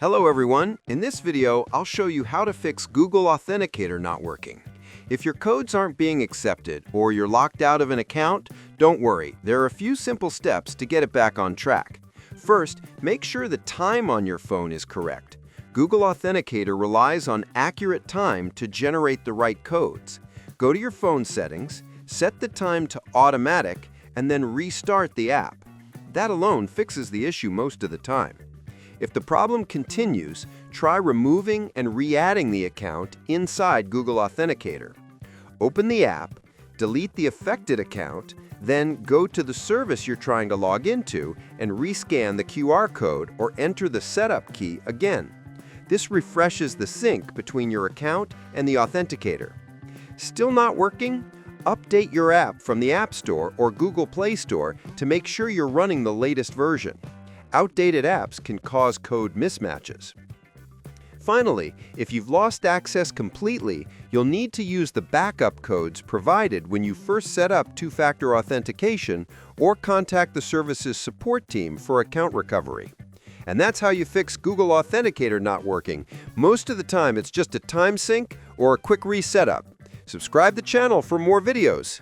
Hello everyone, in this video I'll show you how to fix Google Authenticator not working. If your codes aren't being accepted or you're locked out of an account, don't worry, there are a few simple steps to get it back on track. First, make sure the time on your phone is correct. Google Authenticator relies on accurate time to generate the right codes. Go to your phone settings, set the time to automatic, and then restart the app. That alone fixes the issue most of the time. If the problem continues, try removing and re-adding the account inside Google Authenticator. Open the app, delete the affected account, then go to the service you're trying to log into and rescan the QR code or enter the setup key again. This refreshes the sync between your account and the Authenticator. Still not working? Update your app from the App Store or Google Play Store to make sure you're running the latest version. Outdated apps can cause code mismatches. Finally, if you've lost access completely, you'll need to use the backup codes provided when you first set up two-factor authentication or contact the service's support team for account recovery. And that's how you fix Google Authenticator not working. Most of the time, it's just a time sync or a quick resetup. Subscribe to the channel for more videos.